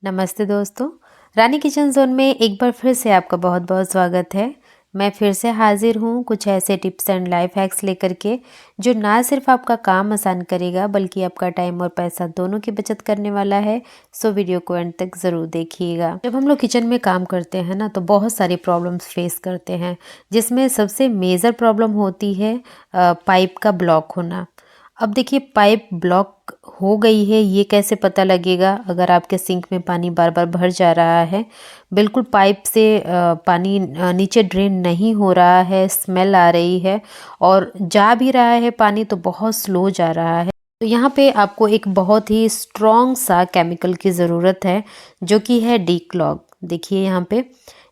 नमस्ते दोस्तों। रानी kitchen zone में एक बार फिर से आपका बहुत बहुत स्वागत है। मैं फिर से हाजिर हूँ कुछ ऐसे टिप्स एंड लाइफ हैक्स लेकर के जो ना सिर्फ आपका काम आसान करेगा बल्कि आपका टाइम और पैसा दोनों की बचत करने वाला है। सो वीडियो को एंड तक ज़रूर देखिएगा। जब हम लोग किचन में काम करते हैं ना तो बहुत सारी प्रॉब्लम्स फेस करते हैं, जिसमें सबसे मेजर प्रॉब्लम होती है पाइप का ब्लॉक होना। अब देखिए, पाइप ब्लॉक हो गई है ये कैसे पता लगेगा? अगर आपके सिंक में पानी बार बार भर जा रहा है, बिल्कुल पाइप से पानी नीचे ड्रेन नहीं हो रहा है, स्मेल आ रही है और जा भी रहा है पानी तो बहुत स्लो जा रहा है, तो यहाँ पे आपको एक बहुत ही स्ट्रॉन्ग सा केमिकल की ज़रूरत है जो कि है डीक्लॉग। देखिए यहाँ पे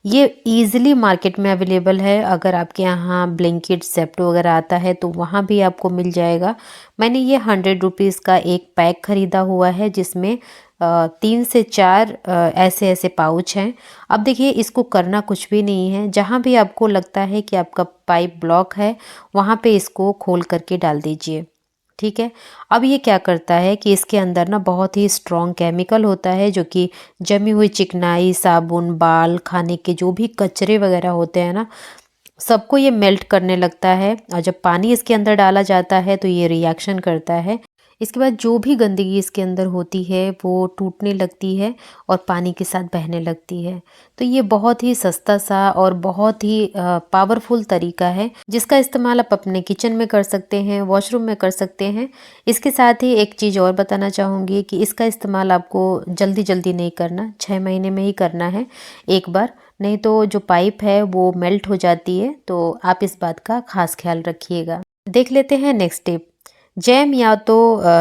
ये इजीली मार्केट में अवेलेबल है। अगर आपके यहाँ ब्लिंकिट ज़ेप्टो वगैरह आता है तो वहाँ भी आपको मिल जाएगा। मैंने ये 100 रुपीज़ का एक पैक ख़रीदा हुआ है जिसमें 3 से 4 ऐसे ऐसे पाउच हैं। अब देखिए, इसको करना कुछ भी नहीं है, जहाँ भी आपको लगता है कि आपका पाइप ब्लॉक है वहाँ पे इसको खोल करके डाल दीजिए। ठीक है। अब ये क्या करता है कि इसके अंदर ना बहुत ही स्ट्रॉन्ग केमिकल होता है जो कि जमी हुई चिकनाई, साबुन, बाल, खाने के जो भी कचरे वगैरह होते हैं ना, सबको ये मेल्ट करने लगता है और जब पानी इसके अंदर डाला जाता है तो ये रिएक्शन करता है। इसके बाद जो भी गंदगी इसके अंदर होती है वो टूटने लगती है और पानी के साथ बहने लगती है। तो ये बहुत ही सस्ता सा और बहुत ही पावरफुल तरीका है जिसका इस्तेमाल आप अपने किचन में कर सकते हैं, वॉशरूम में कर सकते हैं। इसके साथ ही एक चीज़ और बताना चाहूँगी कि इसका इस्तेमाल आपको जल्दी जल्दी नहीं करना, 6 महीने में ही करना है एक बार, नहीं तो जो पाइप है वो मेल्ट हो जाती है। तो आप इस बात का खास ख्याल रखिएगा। देख लेते हैं नेक्स्ट टिप। जैम या तो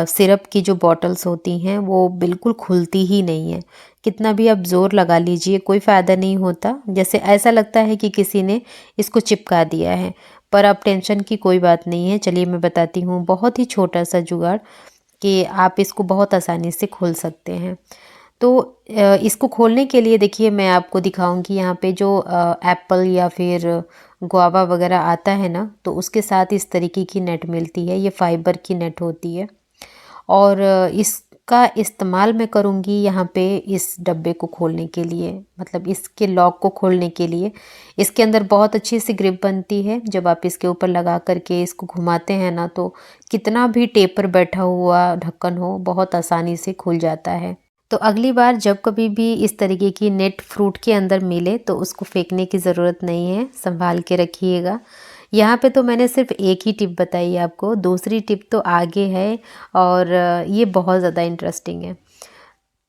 सिरप की जो बॉटल्स होती हैं वो बिल्कुल खुलती ही नहीं है। कितना भी आप ज़ोर लगा लीजिए कोई फ़ायदा नहीं होता, जैसे ऐसा लगता है कि किसी ने इसको चिपका दिया है। पर अब टेंशन की कोई बात नहीं है, चलिए मैं बताती हूँ बहुत ही छोटा सा जुगाड़ कि आप इसको बहुत आसानी से खोल सकते हैं। तो इसको खोलने के लिए देखिए मैं आपको दिखाऊंगी यहाँ पे जो एप्पल या फिर गुआवा वगैरह आता है ना, तो उसके साथ इस तरीके की नेट मिलती है। ये फाइबर की नेट होती है और इसका इस्तेमाल मैं करूँगी यहाँ पे इस डब्बे को खोलने के लिए, मतलब इसके लॉक को खोलने के लिए। इसके अंदर बहुत अच्छी सी ग्रिप बनती है। जब आप इसके ऊपर लगा करके इसको घुमाते हैं ना तो कितना भी टेपर बैठा हुआ ढक्कन हो बहुत आसानी से खुल जाता है। तो अगली बार जब कभी भी इस तरीके की नेट फ्रूट के अंदर मिले तो उसको फेंकने की ज़रूरत नहीं है, संभाल के रखिएगा। यहाँ पे तो मैंने सिर्फ एक ही टिप बताई आपको, दूसरी टिप तो आगे है और ये बहुत ज़्यादा इंटरेस्टिंग है।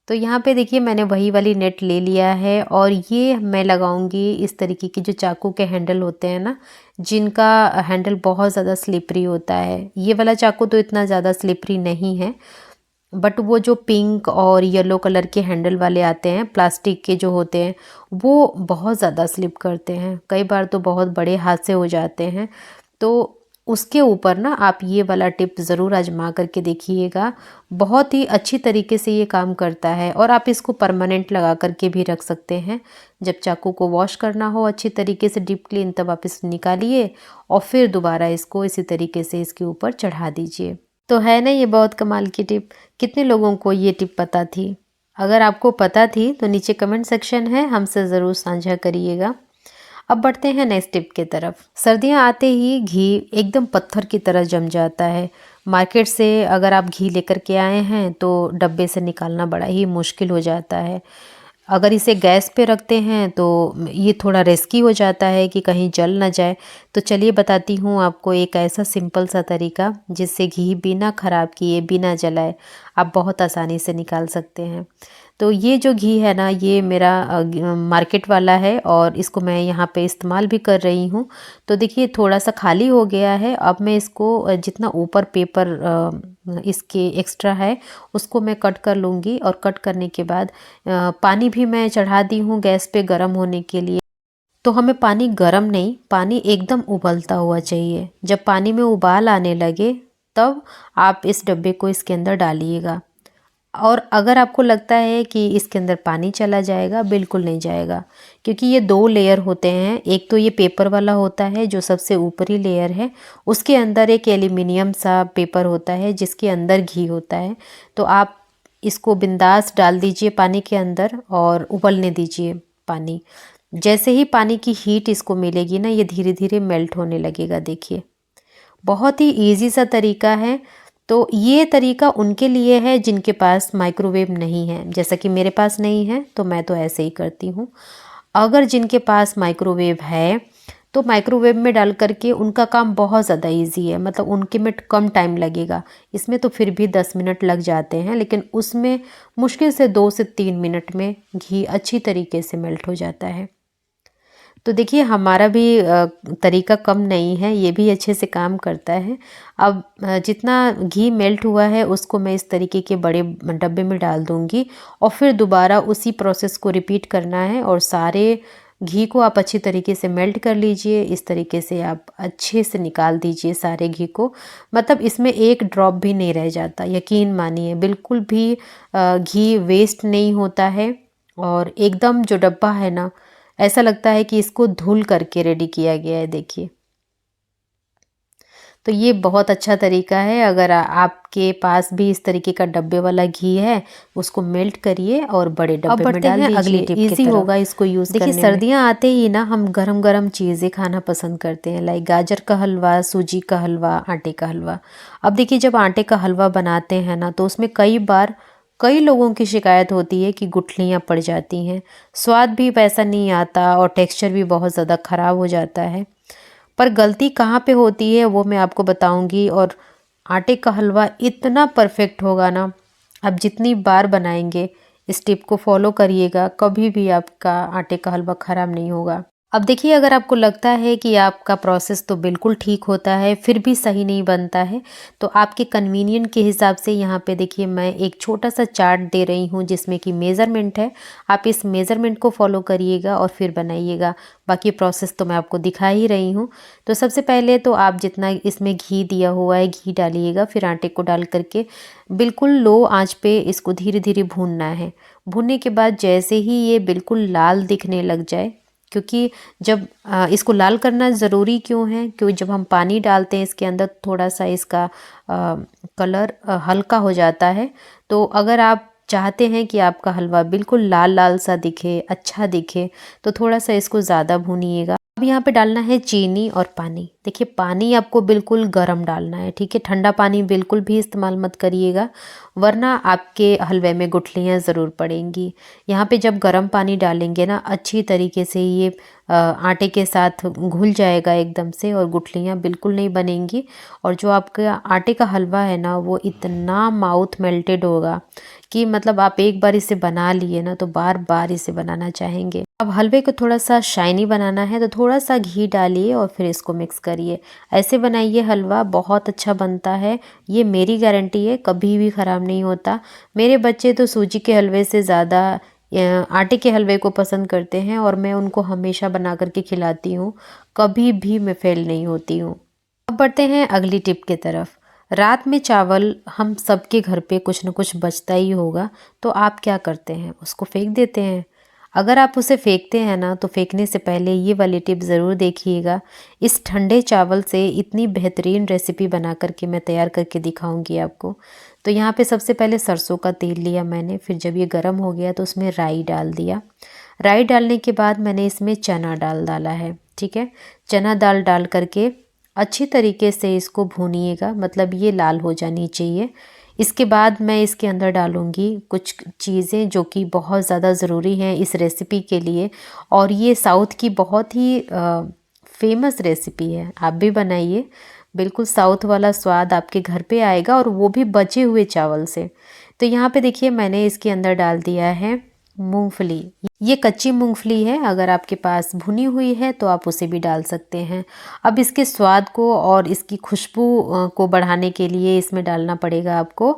तो यहाँ पे देखिए मैंने वही वाली नेट ले लिया है और ये मैं लगाऊंगी इस तरीके की जो चाकू के हैंडल होते हैं ना, जिनका हैंडल बहुत ज़्यादा स्लिपरी होता है। ये वाला चाकू तो इतना ज़्यादा स्लिपरी नहीं है, बट वो जो पिंक और येलो कलर के हैंडल वाले आते हैं प्लास्टिक के जो होते हैं वो बहुत ज़्यादा स्लिप करते हैं, कई बार तो बहुत बड़े हादसे हो जाते हैं। तो उसके ऊपर ना आप ये वाला टिप ज़रूर आजमा करके देखिएगा, बहुत ही अच्छी तरीके से ये काम करता है और आप इसको परमानेंट लगा करके भी रख सकते हैं। जब चाकू को वॉश करना हो अच्छी तरीके से डीप क्लीन, तब आप इसे निकालिए और फिर दोबारा इसको इसी तरीके से इसके ऊपर चढ़ा दीजिए। तो है ना ये बहुत कमाल की टिप। कितने लोगों को ये टिप पता थी? अगर आपको पता थी तो नीचे कमेंट सेक्शन है, हमसे ज़रूर साझा करिएगा। अब बढ़ते हैं नेक्स्ट टिप की तरफ। सर्दियाँ आते ही घी एकदम पत्थर की तरह जम जाता है। मार्केट से अगर आप घी लेकर के आए हैं तो डब्बे से निकालना बड़ा ही मुश्किल हो जाता है। अगर इसे गैस पे रखते हैं तो ये थोड़ा रिस्की हो जाता है कि कहीं जल ना जाए। तो चलिए बताती हूँ आपको एक ऐसा सिंपल सा तरीका जिससे घी बिना ख़राब किए, बिना जलाए आप बहुत आसानी से निकाल सकते हैं। तो ये जो घी है ना, ये मेरा मार्केट वाला है और इसको मैं यहाँ पे इस्तेमाल भी कर रही हूँ। तो देखिए थोड़ा सा खाली हो गया है। अब मैं इसको जितना ऊपर पेपर इसके एक्स्ट्रा है उसको मैं कट कर लूँगी और कट करने के बाद पानी भी मैं चढ़ा दी हूँ गैस पे गर्म होने के लिए। तो हमें पानी गर्म नहीं, पानी एकदम उबलता हुआ चाहिए। जब पानी में उबाल आने लगे तब आप इस डब्बे को इसके अंदर डालिएगा। और अगर आपको लगता है कि इसके अंदर पानी चला जाएगा, बिल्कुल नहीं जाएगा, क्योंकि ये 2 लेयर होते हैं। एक तो ये पेपर वाला होता है जो सबसे ऊपरी लेयर है, उसके अंदर एक एल्युमिनियम सा पेपर होता है जिसके अंदर घी होता है। तो आप इसको बिंदास डाल दीजिए पानी के अंदर और उबलने दीजिए पानी। जैसे ही पानी की हीट इसको मिलेगी ना, ये धीरे धीरे मेल्ट होने लगेगा। देखिए बहुत ही इजी सा तरीका है। तो ये तरीका उनके लिए है जिनके पास माइक्रोवेव नहीं है, जैसा कि मेरे पास नहीं है तो मैं तो ऐसे ही करती हूँ। अगर जिनके पास माइक्रोवेव है तो माइक्रोवेव में डाल करके उनका काम बहुत ज़्यादा इजी है, मतलब उनके में कम टाइम लगेगा। इसमें तो फिर भी 10 मिनट लग जाते हैं, लेकिन उसमें मुश्किल से 2 से 3 मिनट में घी अच्छी तरीके से मेल्ट हो जाता है। तो देखिए हमारा भी तरीका कम नहीं है, ये भी अच्छे से काम करता है। अब जितना घी मेल्ट हुआ है उसको मैं इस तरीके के बड़े डब्बे में डाल दूँगी और फिर दोबारा उसी प्रोसेस को रिपीट करना है और सारे घी को आप अच्छी तरीके से मेल्ट कर लीजिए। इस तरीके से आप अच्छे से निकाल दीजिए सारे घी को, मतलब इसमें एक ड्रॉप भी नहीं रह जाता। यकीन मानिए बिल्कुल भी घी वेस्ट नहीं होता है और एकदम जो डब्बा है ना, ऐसा लगता है कि इसको धुल करके रेडी किया गया है। देखिए तो ये बहुत अच्छा तरीका है। अगर आपके पास भी इस तरीके का डब्बे वाला घी है, उसको मेल्ट करिए और बड़े डब्बे में डाल दीजिए। अगली टिप इजी होगा इसको यूज़ करने में। देखिए सर्दियाँ आते ही ना हम गरम गरम चीज़ें खाना पसंद करते हैं, लाइक गाजर का हलवा, सूजी का हलवा, आटे का हलवा। अब देखिए जब आटे का हलवा बनाते हैं ना, तो उसमें कई लोगों की शिकायत होती है कि गुठलियाँ पड़ जाती हैं, स्वाद भी वैसा नहीं आता और टेक्सचर भी बहुत ज़्यादा ख़राब हो जाता है। पर गलती कहाँ पे होती है वो मैं आपको बताऊंगी। और आटे का हलवा इतना परफेक्ट होगा ना, आप जितनी बार बनाएंगे इस टिप को फॉलो करिएगा, कभी भी आपका आटे का हलवा ख़राब नहीं होगा। अब देखिए अगर आपको लगता है कि आपका प्रोसेस तो बिल्कुल ठीक होता है फिर भी सही नहीं बनता है, तो आपके कन्वीनियंट के हिसाब से यहाँ पे देखिए मैं एक छोटा सा चार्ट दे रही हूँ जिसमें कि मेज़रमेंट है। आप इस मेज़रमेंट को फॉलो करिएगा और फिर बनाइएगा। बाकी प्रोसेस तो मैं आपको दिखा ही रही हूँ। तो सबसे पहले तो आप जितना इसमें घी दिया हुआ है घी डालिएगा, फिर आटे को डाल करके बिल्कुल लो आंच पे इसको धीरे धीरे भूनना है। भूनने के बाद जैसे ही ये बिल्कुल लाल दिखने लग जाए, क्योंकि जब इसको लाल करना ज़रूरी क्यों है, क्योंकि जब हम पानी डालते हैं इसके अंदर थोड़ा सा इसका कलर हल्का हो जाता है। तो अगर आप चाहते हैं कि आपका हलवा बिल्कुल लाल लाल सा दिखे, अच्छा दिखे, तो थोड़ा सा इसको ज़्यादा भूनिएगा। अब यहाँ पे डालना है चीनी और पानी। देखिए पानी आपको बिल्कुल गर्म डालना है, ठीक है, ठंडा पानी बिल्कुल भी इस्तेमाल मत करिएगा, वरना आपके हलवे में गुठलियाँ ज़रूर पड़ेंगी। यहाँ पे जब गर्म पानी डालेंगे ना, अच्छी तरीके से ये आटे के साथ घुल जाएगा एकदम से और गुठलियाँ बिल्कुल नहीं बनेंगी। और जो आपका आटे का हलवा है ना, वो इतना माउथ मेल्टेड होगा कि मतलब आप एक बार इसे बना लिए ना तो बार बार इसे बनाना चाहेंगे। अब हलवे को थोड़ा सा शाइनी बनाना है तो थोड़ा सा घी डालिए और फिर इसको मिक्स करिए। ऐसे बनाइए हलवा, बहुत अच्छा बनता है। ये मेरी गारंटी है, कभी भी ख़राब नहीं होता। मेरे बच्चे तो सूजी के हलवे से ज़्यादा आटे के हलवे को पसंद करते हैं और मैं उनको हमेशा बना करके खिलाती हूँ, कभी भी मैं फेल नहीं होती हूँ। अब बढ़ते हैं अगली टिप की तरफ। रात में चावल हम सबके घर पे कुछ न कुछ बचता ही होगा, तो आप क्या करते हैं, उसको फेंक देते हैं। अगर आप उसे फेंकते हैं ना, तो फेंकने से पहले ये वाली टिप ज़रूर देखिएगा। इस ठंडे चावल से इतनी बेहतरीन रेसिपी बना करके मैं तैयार करके दिखाऊंगी आपको। तो यहाँ पे सबसे पहले सरसों का तेल लिया मैंने, फिर जब ये गर्म हो गया तो उसमें राई डाल दिया। राई डालने के बाद मैंने इसमें चना दाल डाला है, ठीक है। चना दाल डाल करके अच्छी तरीके से इसको भूनिएगा, मतलब ये लाल हो जानी चाहिए। इसके बाद मैं इसके अंदर डालूँगी कुछ चीज़ें जो कि बहुत ज़्यादा ज़रूरी हैं इस रेसिपी के लिए, और ये साउथ की बहुत ही फेमस रेसिपी है। आप भी बनाइए, बिल्कुल साउथ वाला स्वाद आपके घर पे आएगा और वो भी बचे हुए चावल से। तो यहाँ पे देखिए मैंने इसके अंदर डाल दिया है मूंगफली। ये कच्ची मूंगफली है, अगर आपके पास भुनी हुई है तो आप उसे भी डाल सकते हैं। अब इसके स्वाद को और इसकी खुशबू को बढ़ाने के लिए इसमें डालना पड़ेगा आपको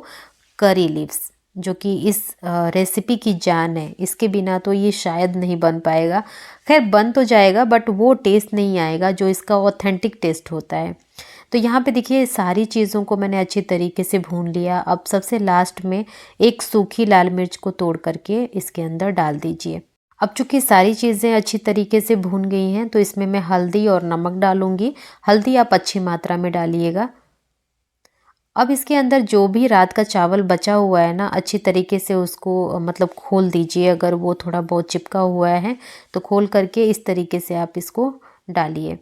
करी लीव्स, जो कि इस रेसिपी की जान है। इसके बिना तो ये शायद नहीं बन पाएगा। खैर बन तो जाएगा बट वो टेस्ट नहीं आएगा जो इसका ऑथेंटिक टेस्ट होता है। तो यहाँ पे देखिए सारी चीज़ों को मैंने अच्छी तरीके से भून लिया। अब सबसे लास्ट में एक सूखी लाल मिर्च को तोड़ करके इसके अंदर डाल दीजिए। अब चूंकि सारी चीज़ें अच्छी तरीके से भून गई हैं तो इसमें मैं हल्दी और नमक डालूंगी। हल्दी आप अच्छी मात्रा में डालिएगा। अब इसके अंदर जो भी रात का चावल बचा हुआ है ना, अच्छी तरीके से उसको मतलब खोल दीजिए। अगर वो थोड़ा बहुत चिपका हुआ है तो खोल करके इस तरीके से आप इसको डालिए।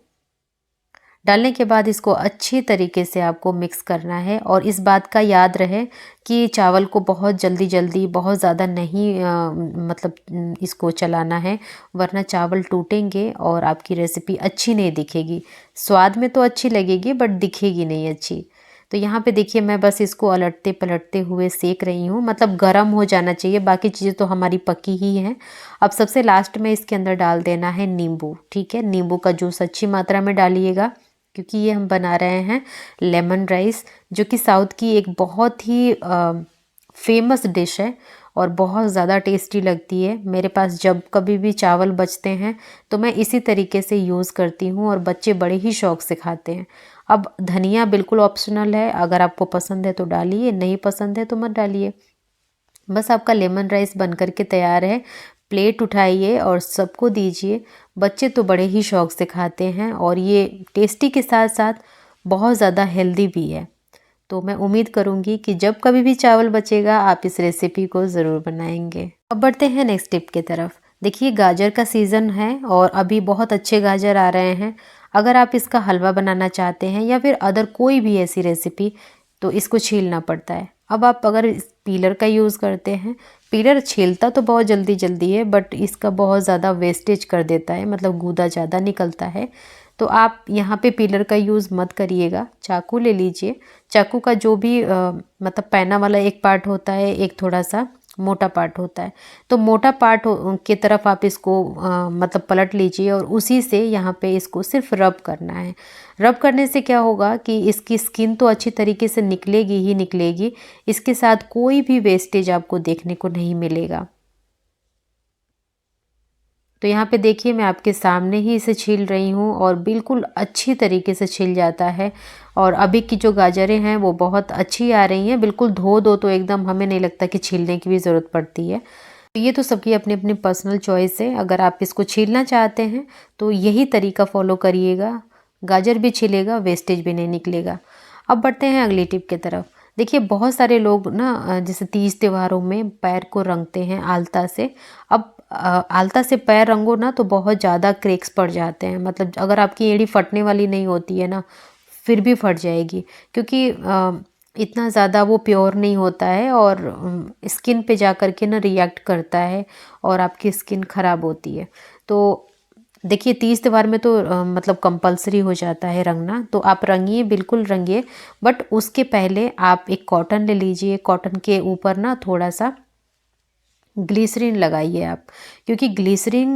डालने के बाद इसको अच्छी तरीके से आपको मिक्स करना है। और इस बात का याद रहे कि चावल को बहुत जल्दी जल्दी बहुत ज़्यादा नहीं मतलब इसको चलाना है, वरना चावल टूटेंगे और आपकी रेसिपी अच्छी नहीं दिखेगी। स्वाद में तो अच्छी लगेगी बट दिखेगी नहीं अच्छी। तो यहाँ पे देखिए मैं बस इसको अलटते पलटते हुए सेक रही हूँ, मतलब गर्म हो जाना चाहिए। बाकी चीज़ें तो हमारी पकी ही हैं। अब सबसे लास्ट में इसके अंदर डाल देना है नींबू। ठीक है, नींबू का जूस अच्छी मात्रा में डालिएगा, क्योंकि ये हम बना रहे हैं लेमन राइस, जो कि साउथ की एक बहुत ही फेमस डिश है और बहुत ज़्यादा टेस्टी लगती है। मेरे पास जब कभी भी चावल बचते हैं तो मैं इसी तरीके से यूज़ करती हूँ और बच्चे बड़े ही शौक़ से खाते हैं। अब धनिया बिल्कुल ऑप्शनल है, अगर आपको पसंद है तो डालिए, नहीं पसंद है तो मत डालिए। बस आपका लेमन राइस बन कर के तैयार है। प्लेट उठाइए और सबको दीजिए। बच्चे तो बड़े ही शौक़ से खाते हैं और ये टेस्टी के साथ साथ बहुत ज़्यादा हेल्दी भी है। तो मैं उम्मीद करूँगी कि जब कभी भी चावल बचेगा आप इस रेसिपी को ज़रूर बनाएंगे। अब बढ़ते हैं नेक्स्ट टिप की तरफ। देखिए गाजर का सीज़न है और अभी बहुत अच्छे गाजर आ रहे हैं। अगर आप इसका हलवा बनाना चाहते हैं या फिर अदर कोई भी ऐसी रेसिपी, तो इसको छीलना पड़ता है। अब आप अगर इस पीलर का यूज़ करते हैं, पीलर छीलता तो बहुत जल्दी जल्दी है बट इसका बहुत ज़्यादा वेस्टेज कर देता है, मतलब गूदा ज़्यादा निकलता है। तो आप यहाँ पे पीलर का यूज़ मत करिएगा, चाकू ले लीजिए। चाकू का जो भी मतलब पैना वाला एक पार्ट होता है, एक थोड़ा सा मोटा पार्ट होता है, तो मोटा पार्ट की तरफ आप इसको मतलब पलट लीजिए और उसी से यहाँ पे इसको सिर्फ रब करना है। रब करने से क्या होगा कि इसकी स्किन तो अच्छी तरीके से निकलेगी ही निकलेगी, इसके साथ कोई भी वेस्टेज आपको देखने को नहीं मिलेगा। तो यहाँ पे देखिए मैं आपके सामने ही इसे छील रही हूँ और बिल्कुल अच्छी तरीके से छिल जाता है। और अभी की जो गाजरें हैं वो बहुत अच्छी आ रही हैं, बिल्कुल धो दो तो एकदम हमें नहीं लगता कि छीलने की भी ज़रूरत पड़ती है। तो ये तो सबकी अपनी अपनी पर्सनल चॉइस है। अगर आप इसको छीलना चाहते हैं तो यही तरीका फॉलो करिएगा, गाजर भी छिलेगा, वेस्टेज भी नहीं निकलेगा। अब बढ़ते हैं अगली टिप की तरफ। देखिए बहुत सारे लोग ना जैसे तीज त्योहारों में पैर को रंगते हैं आलता से। अब आलता से पैर रंगो ना तो बहुत ज़्यादा क्रैक्स पड़ जाते हैं, मतलब अगर आपकी एड़ी फटने वाली नहीं होती है ना, फिर भी फट जाएगी, क्योंकि इतना ज़्यादा वो प्योर नहीं होता है और स्किन पे जा कर के ना रिएक्ट करता है और आपकी स्किन ख़राब होती है। तो देखिए तीज त्योहार में तो मतलब कंपलसरी हो जाता है रंगना, तो आप रंगिए, बिल्कुल रंगिए। बट उसके पहले आप एक कॉटन ले लीजिए, कॉटन के ऊपर ना थोड़ा सा ग्लिसरीन लगाइए आप, क्योंकि ग्लिसरीन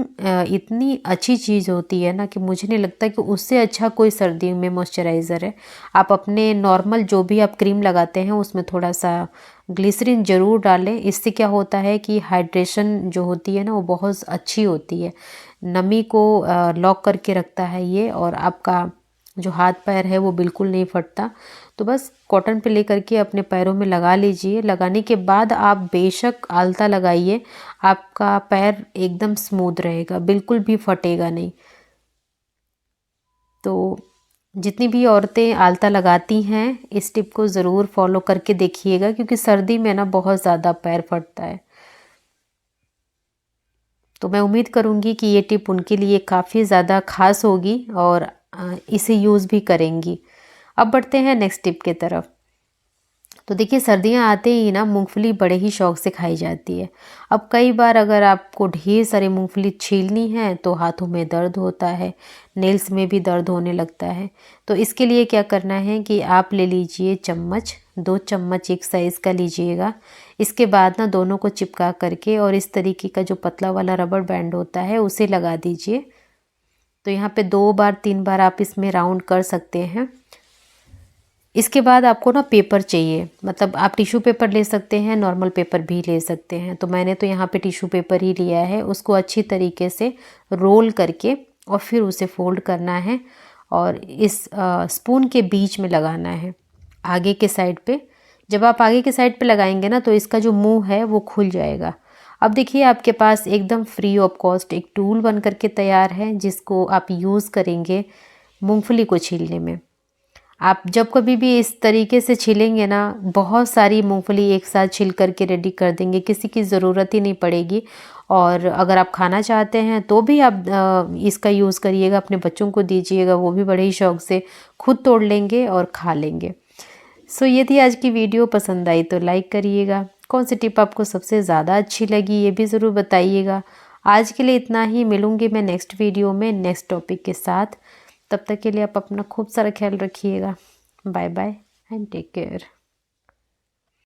इतनी अच्छी चीज़ होती है ना कि मुझे नहीं लगता कि उससे अच्छा कोई सर्दियों में मॉइस्चराइज़र है। आप अपने नॉर्मल जो भी आप क्रीम लगाते हैं उसमें थोड़ा सा ग्लिसरीन ज़रूर डालें। इससे क्या होता है कि हाइड्रेशन जो होती है ना वो बहुत अच्छी होती है, नमी को लॉक करके रखता है ये, और आपका जो हाथ पैर है वो बिल्कुल नहीं फटता। तो बस कॉटन पे लेकर के अपने पैरों में लगा लीजिए। लगाने के बाद आप बेशक आलता लगाइए, आपका पैर एकदम स्मूथ रहेगा, बिल्कुल भी फटेगा नहीं। तो जितनी भी औरतें आलता लगाती हैं इस टिप को ज़रूर फॉलो करके देखिएगा, क्योंकि सर्दी में ना बहुत ज़्यादा पैर फटता है। तो मैं उम्मीद करूँगी कि ये टिप उनके लिए काफ़ी ज़्यादा ख़ास होगी और इसे यूज़ भी करेंगी। अब बढ़ते हैं नेक्स्ट टिप की तरफ। तो देखिए सर्दियाँ आते ही ना मूंगफली बड़े ही शौक़ से खाई जाती है। अब कई बार अगर आपको ढेर सारी मूंगफली छीलनी है तो हाथों में दर्द होता है, नेल्स में भी दर्द होने लगता है। तो इसके लिए क्या करना है कि आप ले लीजिए चम्मच, 2 चम्मच एक साइज़ का लीजिएगा। इसके बाद ना दोनों को चिपका करके और इस तरीके का जो पतला वाला रबर बैंड होता है उसे लगा दीजिए। तो यहाँ पे 2 बार 3 बार आप इसमें राउंड कर सकते हैं। इसके बाद आपको ना पेपर चाहिए, मतलब आप टिश्यू पेपर ले सकते हैं, नॉर्मल पेपर भी ले सकते हैं। तो मैंने तो यहाँ पे टिश्यू पेपर ही लिया है। उसको अच्छी तरीके से रोल करके और फिर उसे फोल्ड करना है और इस स्पून के बीच में लगाना है आगे के साइड पे। जब आप आगे के साइड पे लगाएंगे ना तो इसका जो मुंह है वो खुल जाएगा। अब देखिए आपके पास एकदम फ्री ऑफ कॉस्ट एक टूल बन करके तैयार है, जिसको आप यूज़ करेंगे मूंगफली को छीलने में। आप जब कभी भी इस तरीके से छिलेंगे ना, बहुत सारी मूंगफली एक साथ छिल करके रेडी कर देंगे, किसी की ज़रूरत ही नहीं पड़ेगी। और अगर आप खाना चाहते हैं तो भी आप इसका यूज़ करिएगा, अपने बच्चों को दीजिएगा, वो भी बड़े ही शौक से खुद तोड़ लेंगे और खा लेंगे। सो ये थी आज की वीडियो, पसंद आई तो लाइक करिएगा। कौन सी टिप आपको सबसे ज़्यादा अच्छी लगी ये भी ज़रूर बताइएगा। आज के लिए इतना ही, मिलूँगी मैं नेक्स्ट वीडियो में नेक्स्ट टॉपिक के साथ। तब तक के लिए आप अपना खूब सारा ख्याल रखिएगा। Bye bye and take care.